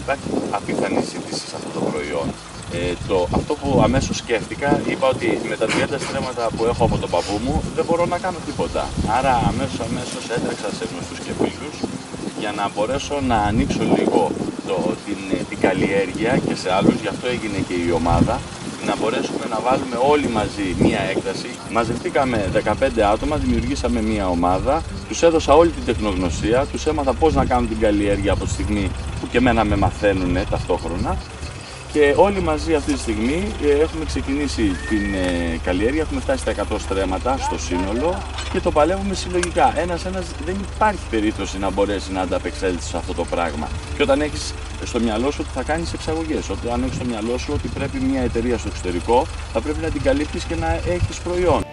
υπάρχει απίθανη ζήτηση σε αυτό το προϊόν. Αυτό που αμέσως σκέφτηκα, είπα ότι με τα 30 στρέμματα που έχω από τον παππού μου δεν μπορώ να κάνω τίποτα. Άρα αμέσως έτρεξα σε γνωστούς και φίλους για να μπορέσω να ανοίξω λίγο την καλλιέργεια και σε άλλους, γι' αυτό έγινε και η ομάδα, να μπορέσουμε να βάλουμε όλοι μαζί μία έκταση. Μαζευτήκαμε 15 άτομα, δημιουργήσαμε μία ομάδα, τους έδωσα όλη την τεχνογνωσία, τους έμαθα πώς να κάνουν την καλλιέργεια από τη στιγμή που και εμένα με μαθαίνουν ταυτόχρονα. Και όλοι μαζί αυτή τη στιγμή έχουμε ξεκινήσει την καλλιέργεια, έχουμε φτάσει στα 100 στρέμματα στο σύνολο και το παλεύουμε συλλογικά. Ένας δεν υπάρχει περίπτωση να μπορέσει να ανταπεξέλθει σε αυτό το πράγμα. Και όταν έχεις στο μυαλό σου ότι θα κάνεις εξαγωγές, όταν έχεις στο μυαλό σου ότι πρέπει μια εταιρεία στο εξωτερικό, θα πρέπει να την καλύπτεις και να έχεις προϊόν.